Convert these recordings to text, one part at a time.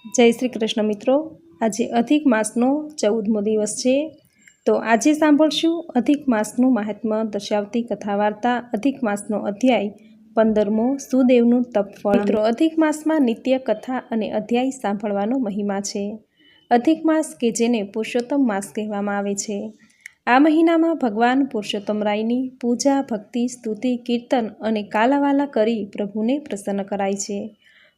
જય શ્રી કૃષ્ણ મિત્રો। આજે અધિક માસનો 14મો દિવસ છે। તો આજે સાંભળશું અધિક માસનું મહાત્મ્ય દર્શાવતી કથા વાર્તા અધિક માસનો અધ્યાય 15મો સુદેવનું તપફળ। મિત્રો, અધિક માસમાં નિત્ય કથા અને અધ્યાય સાંભળવાનો મહિમા છે। અધિક માસ કે જેને પુરુષોત્તમ માસ કહેવામાં આવે છે, આ મહિનામાં ભગવાન પુરુષોત્તમ રાયની પૂજા, ભક્તિ, સ્તુતિ, કીર્તન અને કાલાવાલા કરી પ્રભુને પ્રસન્ન કરાય છે।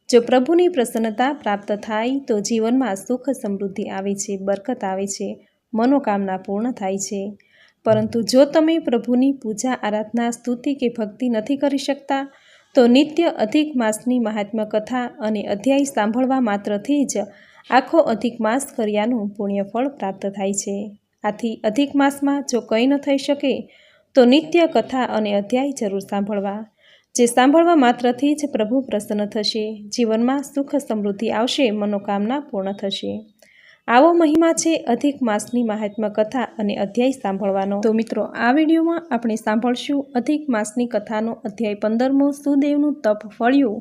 જો પ્રભુની પ્રસન્નતા પ્રાપ્ત થાય તો જીવનમાં સુખ સમૃદ્ધિ આવે છે, બરકત આવે છે, મનોકામના પૂર્ણ થાય છે। પરંતુ જો તમે પ્રભુની પૂજા, આરાધના, સ્તુતિ કે ભક્તિ નથી કરી શકતા તો નિત્ય અધિક માસની મહાત્મ્ય કથા અને અધ્યાય સાંભળવા માત્રથી જ આખો અધિક માસ કર્યાનું પુણ્યફળ પ્રાપ્ત થાય છે। આથી અધિક માસમાં જો કંઈ ન થઈ શકે તો નિત્ય કથા અને અધ્યાય જરૂર સાંભળવા, જે સાંભળવા માત્રથી જ પ્રભુ પ્રસન્ન થશે, જીવનમાં સુખ સમૃદ્ધિ આવશે, મનોકામના પૂર્ણ થશે। આવો મહિમા છે અધિક માસની મહાત્મ્ય કથા અને અધ્યાય સાંભળવાનો। તો મિત્રો, આ વિડીયોમાં આપણે સાંભળશું અધિક માસની કથાનો અધ્યાય 15મો સુદેવનું તપ ફળ્યું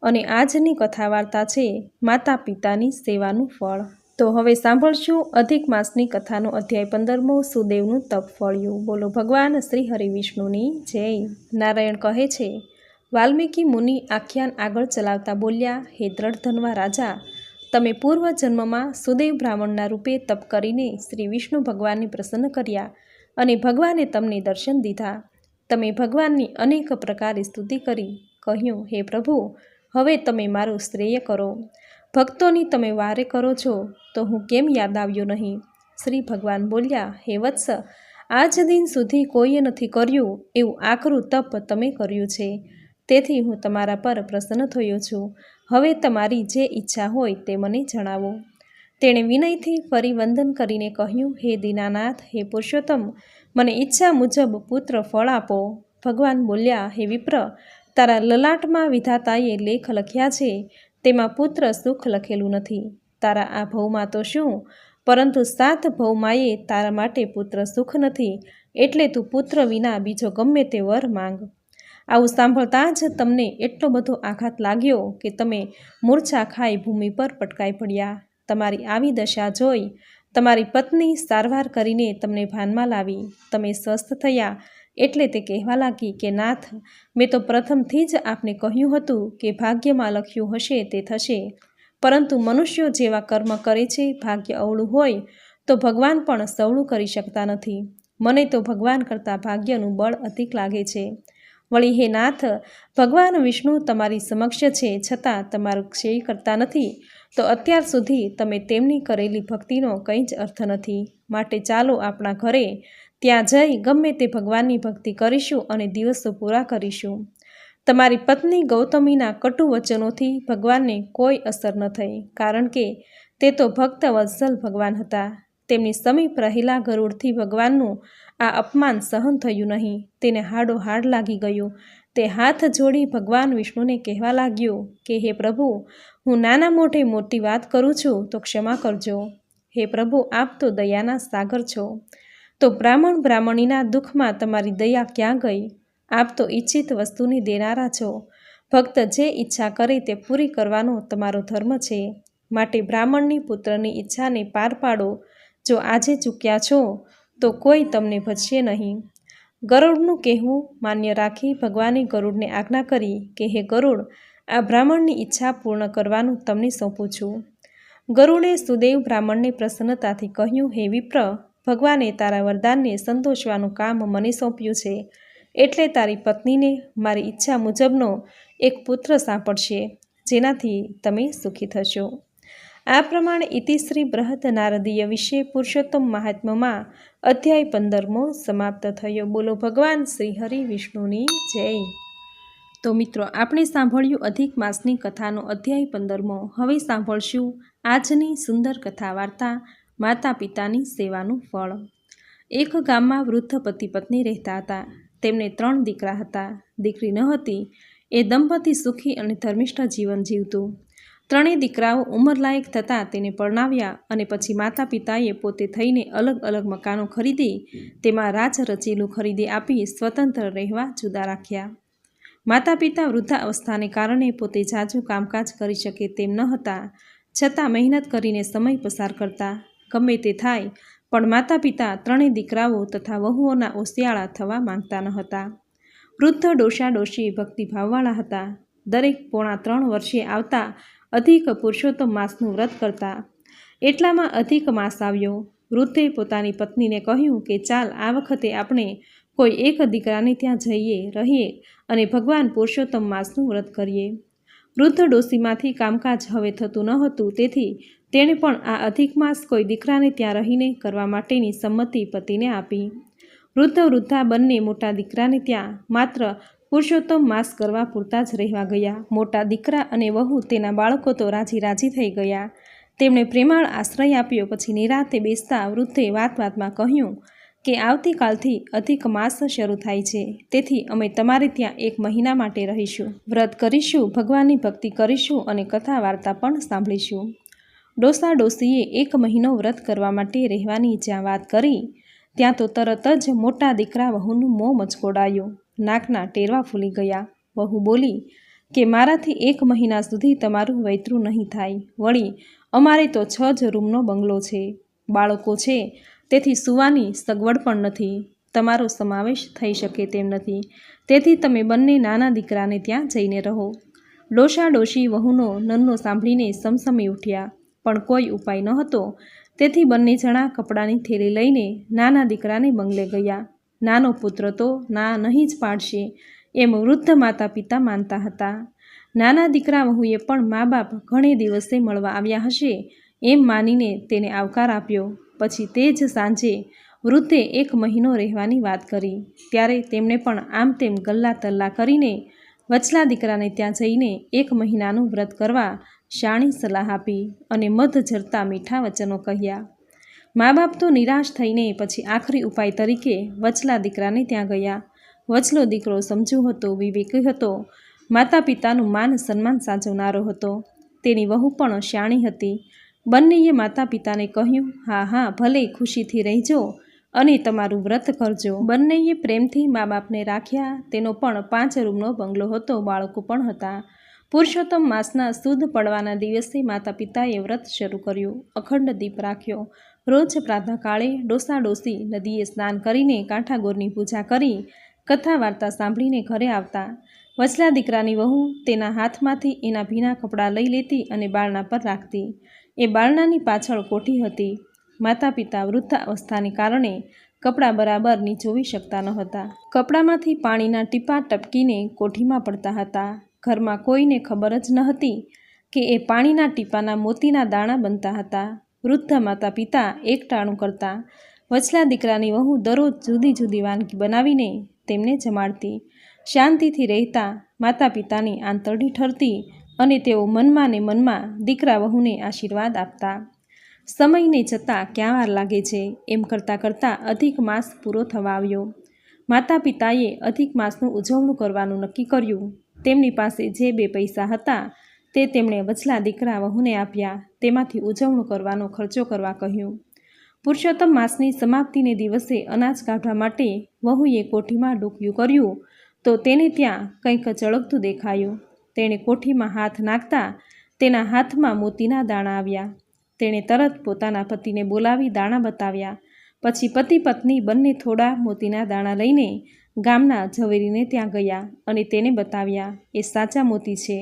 અને આજની કથા વાર્તા છે માતા પિતાની સેવાનું ફળ। તો હવે સાંભળશું અધિક માસની કથાનો અધ્યાય 15મો સુદેવનું તપ ફળ્યું। બોલો ભગવાન શ્રી હરિ વિષ્ણુની જય। નારાયણ કહે છે, વાલ્મીકી મુનિ આખ્યાન આગળ ચલાવતા બોલ્યા, હે દ્રઢધનવા રાજા, તમે પૂર્વ જન્મમાં સુદેવ બ્રાહ્મણના રૂપે તપ કરીને શ્રી વિષ્ણુ ભગવાનને પ્રસન્ન કર્યા અને ભગવાને તમને દર્શન દીધા। તમે ભગવાનની અનેક પ્રકારે સ્તુતિ કરી, કહ્યું, હે પ્રભુ, હવે તમે મારું શ્રેય કરો। ભક્તોની તમે વારે કરો છો તો હું કેમ યાદ આવ્યો નહીં? શ્રી ભગવાન બોલ્યા, હે વત્સ, આજ દિન સુધી કોઈએ નથી કર્યું એવું આકરું તપ તમે કર્યું છે, તેથી હું તમારા પર પ્રસન્ન થયો છું। હવે તમારી જે ઈચ્છા હોય તે મને જણાવો। તેણે વિનયથી ફરી વંદન કરીને કહ્યું, હે દીનાનાથ, હે પુરુષોત્તમ, મને ઈચ્છા મુજબ પુત્ર ફળ આપો। ભગવાન બોલ્યા, હે વિપ્ર, તારા લલાટમાં વિધાતાએ લેખ લખ્યા છે, તેમાં પુત્ર સુખ લખેલું નથી। તારા આ ભવમાં તો શું, પરંતુ 7 ભવમાંએ તારા માટે પુત્ર સુખ નથી, એટલે તું પુત્ર વિના બીજો ગમે તે વર માંગ। આવું સાંભળતા જ તમને એટલો બધો આઘાત લાગ્યો કે તમે મૂર્છા ખાઈ ભૂમિ પર પટકાઈ પડ્યા। તમારી આવી દશા જોઈ તમારી પત્ની સારવાર કરીને તમને ભાનમાં લાવી। તમે સ્વસ્થ થયા એટલે તે કહેવા લાગી કે નાથ, મેં તો પ્રથમથી જ આપને કહ્યું હતું કે ભાગ્યમાં લખ્યું હશે તે થશે, પરંતુ મનુષ્યો જેવા કર્મ કરે છે, ભાગ્ય અવળું હોય તો ભગવાન પણ સવળું કરી શકતા નથી। મને તો ભગવાન કરતાં ભાગ્યનું બળ અધિક લાગે છે। વળી હે નાથ, ભગવાન વિષ્ણુ તમારી સમક્ષ છે, છતાં તમારું ક્ષય કરતા નથી, તો અત્યાર સુધી તમે તેમની કરેલી ભક્તિનો કંઈ જ અર્થ નથી। માટે ચાલો આપણા ઘરે, ત્યાં જઈ ગમે તે ભગવાનની ભક્તિ કરીશું અને દિવસો પૂરા કરીશું। તમારી પત્ની ગૌતમીના કટુ વચનોથી ભગવાનને કોઈ અસર ન થઈ, કારણ કે તે તો ભક્ત વત્સલ ભગવાન હતા। તેમની સમીપ રહેલા ગરુડથી ભગવાનનું આ અપમાન સહન થયું નહીં, તેને હાડોહાડ લાગી ગયું। તે હાથ જોડી ભગવાન વિષ્ણુને કહેવા લાગ્યો કે હે પ્રભુ, હું નાના મોઢે મોટી વાત કરું છું તો ક્ષમા કરજો। હે પ્રભુ, આપ તો દયાના સાગર છો, તો બ્રાહ્મણીના દુઃખમાં તમારી દયા ક્યાં ગઈ? આપ તો ઈચ્છિત વસ્તુને દેનારા છો, ભક્ત જે ઈચ્છા કરે તે પૂરી કરવાનો તમારો ધર્મ છે। માટે બ્રાહ્મણની પુત્રની ઈચ્છાને પાર પાડો। જો આજે ચૂક્યા છો તો કોઈ તમને ભજશે નહીં। ગરુડનું કહેવું માન્ય રાખી ભગવાને ગરુડને આજ્ઞા કરી કે હે ગરુડ, આ બ્રાહ્મણની ઈચ્છા પૂર્ણ કરવાનું તમને સોંપું છું। ગરુડે સુદેવ બ્રાહ્મણને પ્રસન્નતાથી કહ્યું, હે વિપ્ર, ભગવાને તારા વરદાનને સંતોષવાનું કામ મને સોંપ્યું છે, એટલે તારી પત્નીને મારી ઈચ્છા મુજબનો એક પુત્ર સાંપડશે, જેનાથી તમે સુખી થશો। આ પ્રમાણે ઇતિશ્રી બૃહદ નારદીય વિશે પુરુષોત્તમ મહાત્મ્યમાં અધ્યાય 15મો સમાપ્ત થયો। બોલો ભગવાન શ્રી હરિ વિષ્ણુની જય। તો મિત્રો, આપણે સાંભળ્યું અધિક માસની કથાનો અધ્યાય 15મો। હવે સાંભળશું આજની સુંદર કથા વાર્તા માતા પિતાની સેવાનું ફળ। એક ગામમાં વૃદ્ધ પતિ પત્ની રહેતા હતા। તેમને 3 દીકરા હતા, દીકરી ન હતી। એ દંપતી સુખી અને ધર્મિષ્ઠ જીવન જીવતું। 3 દીકરાઓ ઉંમરલાયક થતાં તેને પરણાવ્યા અને પછી માતા પિતાએ પોતે થઈને અલગ અલગ મકાનો ખરીદી તેમાં રાજ રચેલું ખરીદી આપી સ્વતંત્ર રહેવા જુદા રાખ્યા। માતા પિતા વૃદ્ધાવસ્થાને કારણે પોતે ઝાઝું કામકાજ કરી શકે તેમ ન હતા, છતાં મહેનત કરીને સમય પસાર કરતા. ગમે તે થાય પણ માતા પિતા ત્રણેય દીકરાઓ તથા વહુઓના ઓશિયાળા થવા માંગતા ન હતા. વૃદ્ધ ડોશા ડોશી ભક્તિભાવવાળા હતા. દરેક 3.5 વર્ષે આવતા અધિક પુરુષોત્તમ માસનું વ્રત કરતા. એટલામાં અધિક માસ આવ્યો. વૃદ્ધે પોતાની પત્નીને કહ્યું કે ચાલ આ વખતે આપણે કોઈ એક દીકરાને ત્યાં જઈએ રહીએ અને ભગવાન પુરુષોત્તમ માસનું વ્રત કરીએ. વૃદ્ધ ડોશીમાંથી કામકાજ હવે થતું ન હતું, તેથી તેણે પણ આ અધિક માસ કોઈ દીકરાને ત્યાં રહીને કરવા માટેની સંમતિ પતિને આપી. વૃદ્ધા બંને મોટા દીકરાને ત્યાં માત્ર પુરુષોત્તમ માસ કરવા પૂરતા જ રહેવા ગયા. મોટા દીકરા અને વહુ તેના બાળકો તો રાજી થઈ ગયા. તેમણે પ્રેમાળ આશ્રય આપ્યો. પછી નિરાંતે બેસતા વૃદ્ધે વાતમાં કહ્યું કે આવતીકાલથી અધિક માસ શરૂ થાય છે, તેથી અમે તમારે ત્યાં 1 મહિના માટે રહીશું, વ્રત કરીશું, ભગવાનની ભક્તિ કરીશું અને કથા વાર્તા પણ સાંભળીશું. ડોસા ડોશીએ 1 મહિનો વ્રત કરવા માટે રહેવાની જ્યાં વાત કરી ત્યાં તો તરત જ મોટા દીકરા વહુનું મોં મચકોડાયું. નાકના ટેરવા ફૂલી ગયા. વહુ બોલી કે મારાથી 1 મહિના સુધી તમારું વૈતરું નહીં થાય. વળી અમારે તો 6 જ રૂમનો બંગલો છે, બાળકો છે, તેથી સૂવાની સગવડ પણ નથી. તમારો સમાવેશ થઈ શકે તેમ નથી, તેથી તમે બંને નાના દીકરાને ત્યાં જઈને રહો. ડોશા ડોશી વહુનો નન્નો સાંભળીને સમસમી ઉઠ્યા, પણ કોઈ ઉપાય ન હતો. તેથી બંને જણા કપડાની થેલી લઈને નાના દીકરાને બંગલે ગયા. નાનો પુત્ર તો ના નહીં જ પાડશે એમ વૃદ્ધ માતા પિતા માનતા હતા. નાના દીકરા વહુએ પણ મા બાપ ઘણે દિવસે મળવા આવ્યા હશે એમ માનીને તેને આવકાર આપ્યો. પછી તે જ સાંજે વૃદ્ધે 1 મહિનો રહેવાની વાત કરી. ત્યારે તેમણે પણ આમ તેમ ગલ્લા તલ્લા કરીને વચલા દીકરાને ત્યાં જઈને 1 મહિનાનું વ્રત કરવા શાણી સલાહ આપી અને મધ ઝરતા મીઠા વચનો કહ્યા. મા બાપ તો નિરાશ થઈને પછી આખરી ઉપાય તરીકે વચલા દીકરાને ત્યાં ગયા. વચલો દીકરો સમજુ હતો, વિવેકી હતો, માતા પિતાનું માન સન્માન સાચવનારો હતો. તેની વહુ પણ શાણી હતી. બંનેએ માતા પિતાને કહ્યું, હા ભલે ખુશીથી રહેજો અને તમારું વ્રત કરજો. બંનેએ પ્રેમથી મા બાપને રાખ્યા. તેનો પણ 5 રૂમનો બંગલો હતો, બાળકો પણ હતા. પુરુષોત્તમ માસના સુદ પડવાના દિવસે માતા પિતાએ વ્રત શરૂ કર્યું. અખંડ દીપ રાખ્યો. રોજ પ્રાતઃકાળે ડોસા ડોશી નદીએ સ્નાન કરીને કાંઠાગોરની પૂજા કરી કથા વાર્તા સાંભળીને ઘરે આવતા. વચલા દીકરાની વહુ તેના હાથમાંથી એના ભીના કપડાં લઈ લેતી અને બારણા પર રાખતી. એ બારણાની પાછળ કોઠી હતી. માતા પિતા વૃદ્ધાવસ્થાને કારણે કપડાં બરાબર નીચોવી શકતા ન હતા. કપડામાંથી પાણીના ટીપાં ટપકીને કોઠીમાં પડતા હતા. ઘરમાં કોઈને ખબર જ ન હતી કે એ પાણીના ટીપાના મોતીના દાણા બનતા હતા. વૃદ્ધ માતા પિતા એકટાણું કરતા. વચલા દીકરાની વહુ દરરોજ જુદી જુદી વાનગી બનાવીને તેમને જમાડતી. શાંતિથી રહેતા માતા પિતાની આંતરડી ઠરતી અને તેઓ મનમાં ને મનમાં દીકરા વહુને આશીર્વાદ આપતા. સમયને જતાં ક્યાં વાર લાગે છે એમ કરતાં અધિક માસ પૂરો થવા આવ્યો. માતા પિતાએ અધિક માસનું ઉજવણું કરવાનું નક્કી કર્યું. તેમની પાસે જે 2 પૈસા હતા તે તેમણે વચલા દીકરા વહુને આપ્યા. તેમાંથી ઉજવણું કરવાનો ખર્ચો કરવા કહ્યું. પુરુષોત્તમ માસની સમાપ્તિને દિવસે અનાજ કાઢવા માટે વહુએ કોઠીમાં ડોકિયું કર્યું તો તેને ત્યાં કંઈક ચળકતું દેખાયું. તેણે કોઠીમાં હાથ નાખતા તેના હાથમાં મોતીના દાણા આવ્યા. તેણે તરત પોતાના પતિને બોલાવી દાણા બતાવ્યા. પછી પતિ પત્ની બંને થોડા મોતીના દાણા લઈને ગામના ઝવેરીને ત્યાં ગયા અને તેને બતાવ્યા. એ સાચા મોતી છે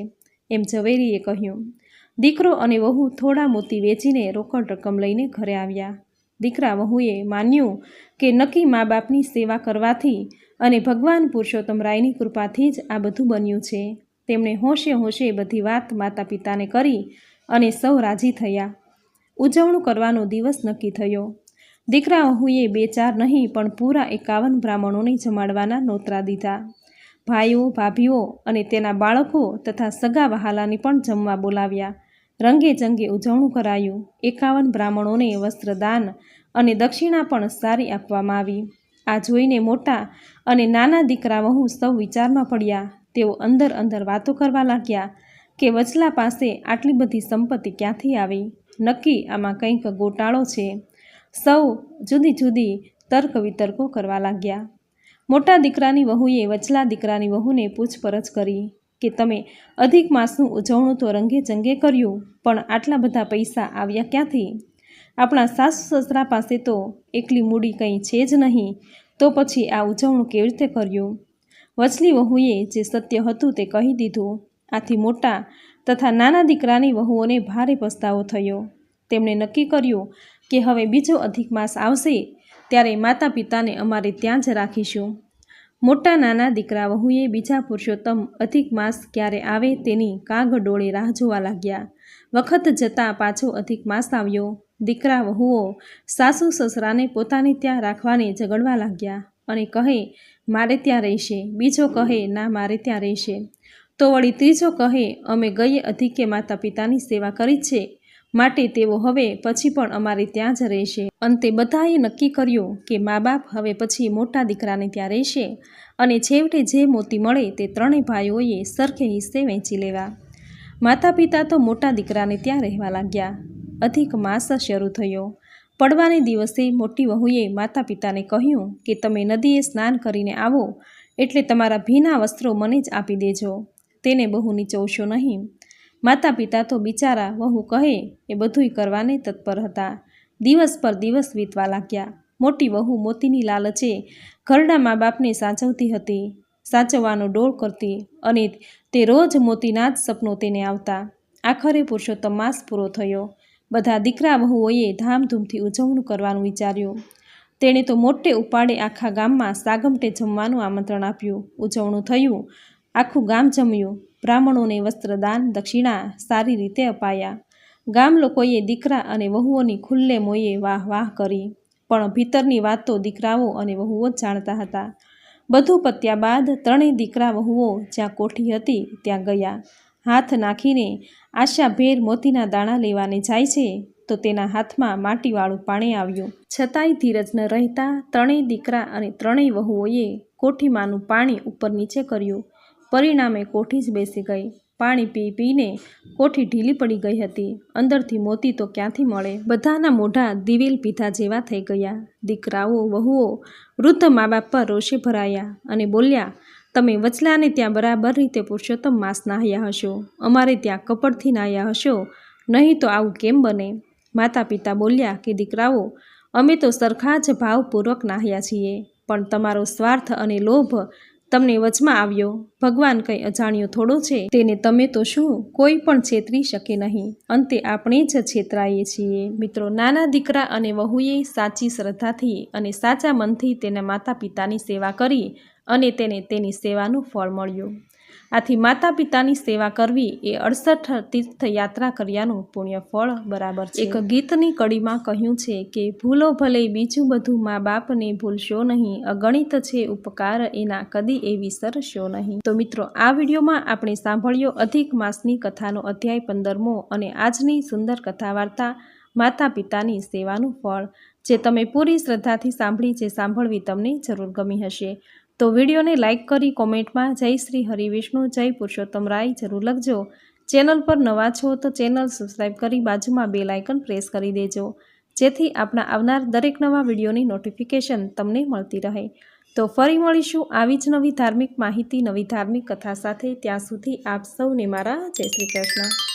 એમ ઝવેરીએ કહ્યું. દીકરો અને વહુ થોડા મોતી વેચીને રોકડ રકમ લઈને ઘરે આવ્યા. દીકરા વહુએ માન્યું કે નક્કી મા બાપની સેવા કરવાથી અને ભગવાન પુરુષોત્તમ રાયની કૃપાથી જ આ બધું બન્યું છે. તેમણે હોશે બધી વાત માતા પિતાને કરી અને સૌ રાજી થયા. ઉજવણું કરવાનો દિવસ નક્કી થયો. દીકરા વહુએ 2-4 નહીં પણ પૂરા 51 બ્રાહ્મણોને જમાડવાના નોતરા દીધા. ભાઈઓ, ભાભીઓ અને તેના બાળકો તથા સગા વહાલાને પણ જમવા બોલાવ્યા. રંગે ચંગે ઉજવણું કરાયું. 51 બ્રાહ્મણોને વસ્ત્રદાન અને દક્ષિણા પણ સારી આપવામાં આવી. આ જોઈને મોટા અને નાના દીકરા વહુ સૌ વિચારમાં પડ્યા. તેઓ અંદર વાતો કરવા લાગ્યા કે વચલા પાસે આટલી બધી સંપત્તિ ક્યાંથી આવી? નક્કી આમાં કંઈક ગોટાળો છે. સૌ જુદી જુદી તર્ક વિતર્કો કરવા લાગ્યા. મોટા દીકરાની વહુએ વચલા દીકરાની વહુને પૂછપરછ કરી કે તમે અધિક માસનું ઉજવણું તો રંગે ચંગે કર્યું, પણ આટલા બધા પૈસા આવ્યા ક્યાંથી? આપણા સાસુ સસરા પાસે તો એકલી મૂડી કંઈ છે જ નહીં, તો પછી આ ઉજવણું કેવી રીતે કર્યું? વચલી વહુએ જે સત્ય હતું તે કહી દીધું. આથી મોટા તથા નાના દીકરાની વહુઓને ભારે પસ્તાવો થયો. તેમણે નક્કી કર્યું કે હવે બીજો અધિક માસ આવશે ત્યારે માતા પિતાને અમારે ત્યાં જ રાખીશું. મોટા નાના દીકરા વહુએ બીજા પુરુષોત્તમ અધિક માસ ક્યારે આવે તેની કાગડોળે રાહ જોવા લાગ્યા. વખત જતાં પાછો અધિક માસ આવ્યો. દીકરા વહુઓ સાસુ સસરાને પોતાને ત્યાં રાખવાને ઝઘડવા લાગ્યા અને કહે મારે ત્યાં રહેશે, બીજો કહે ના મારે ત્યાં રહેશે, તો વળી ત્રીજો કહે અમે ગયે અધિકે માતા પિતાની સેવા કરી છે માટે તેઓ હવે પછી પણ અમારે ત્યાં જ રહેશે. અંતે બધાએ નક્કી કર્યું કે મા બાપ હવે પછી મોટા દીકરાને ત્યાં રહેશે અને છેવટે જે મોતી મળે તે ત્રણેય ભાઈઓએ સરખે હિસ્સે વહેંચી લેવા. માતા પિતા તો મોટા દીકરાને ત્યાં રહેવા લાગ્યા. અધિક માસ શરૂ થયો. પડવાને દિવસે મોટી વહુએ માતા પિતાને કહ્યું કે તમે નદીએ સ્નાન કરીને આવો એટલે તમારા ભીના વસ્ત્રો મને જ આપી દેજો, તેને બહુ નીચવશો નહીં. માતા પિતા તો બિચારા વહુ કહે એ બધુંય કરવાને તત્પર હતા. દિવસ પર દિવસ વીતવા લાગ્યા. મોટી વહુ મોતીની લાલચે ઘરડા મા બાપને સાચવતી હતી, સાચવવાનો ડોળ કરતી અને તે રોજ મોતીના જ સપનો તેને આવતા. આખરે પુરુષોત્તમ માસ પૂરો થયો. બધા દીકરા વહુઓએ ધામધૂમથી ઉજવણું કરવાનું વિચાર્યું. તેણે તો મોટે ઉપાડે આખા ગામમાં સાગમટે જમવાનું આમંત્રણ આપ્યું. ઉજવણું થયું. આખું ગામ જમ્યું. બ્રાહ્મણોને વસ્ત્રદાન દક્ષિણા સારી રીતે અપાયા. ગામ લોકોએ દીકરા અને વહુઓની ખુલ્લે મોયે વાહ વાહ કરી, પણ ભીતરની વાત તો દીકરાઓ અને વહુઓ જ જાણતા હતા. બધું પત્યા બાદ ત્રણેય દીકરા વહુઓ જ્યાં કોઠી હતી ત્યાં ગયા. હાથ નાખીને આશાભેર મોતીના દાણા લેવાને જાય છે તો તેના હાથમાં માટીવાળું પાણી આવ્યું. છતાંય ધીરજ ન રહેતા ત્રણેય દીકરા અને ત્રણેય વહુઓએ કોઠીમાંનું પાણી ઉપર નીચે કર્યું. પરિણામે કોઠી જ બેસી ગઈ. પાણી પી પીને કોઠી ઢીલી પડી ગઈ હતી. અંદરથી મોતી તો ક્યાંથી મળે? બધાના મોઢા દિવેલ પીધા જેવા થઈ ગયા. દીકરાઓ વહુઓ વૃદ્ધ મા બાપ પર રોષે ભરાયા અને બોલ્યા તમે વચલાને ત્યાં બરાબર રીતે પુરુષોત્તમ માસ નાહ્યા હશો, અમારે ત્યાં કપડથી નાહ્યા હશો, નહીં તો આવું કેમ બને? માતા પિતા બોલ્યા કે દીકરાઓ અમે તો સરખા જ ભાવપૂર્વક નાહ્યા છીએ, પણ તમારો સ્વાર્થ અને લોભ તમને વચમાં આવ્યો. ભગવાન કંઈ અજાણ્યો થોડો છે, તેને તમે તો શું કોઈ પણ છેતરી શકે નહીં. અંતે આપણે જ છેતરાઈએ છીએ. મિત્રો, નાના દીકરા અને વહુએ સાચી શ્રદ્ધાથી અને સાચા મનથી તેના માતા પિતાની સેવા કરી અને તેને તેની સેવાનું ફળ મળ્યું. આથી માતા પિતાની સેવા કરવી એ 68 તીર્થયાત્રા કર્યાનું પુણ્ય ફળ બરાબર છે. એક ગીતની કડીમાં કહ્યું છે કે ભૂલો ભલે બીજું બધું મા બાપને ભૂલશો નહીં, અગણિત છે ઉપકાર એના કદી એ વિસરશો નહીં. તો મિત્રો, આ વિડીયોમાં આપણે સાંભળ્યો અધિક માસની કથાનો અધ્યાય 15મો અને આજની સુંદર કથા વાર્તા માતા પિતાની સેવાનું ફળ, જે તમે પૂરી શ્રદ્ધાથી સાંભળી, જે સાંભળવી તમને જરૂર ગમી હશે. તો વિડીયોને લાઇક કરી કોમેન્ટમાં જય શ્રી હરિવિષ્ણુ, જય પુરુષોત્તમ રાય જરૂર લખજો. ચેનલ પર નવા છો તો ચેનલ સબસ્ક્રાઈબ કરી બાજુમાં બેલ આઇકન પ્રેસ કરી દેજો, જેથી આપણા આવનાર દરેક નવા વિડીયોની નોટિફિકેશન તમને મળતી રહે. તો ફરી મળીશું આવી જ નવી ધાર્મિક માહિતી, નવી ધાર્મિક કથા સાથે. ત્યાં સુધી આપ સૌને મારા જય શ્રી કૃષ્ણ.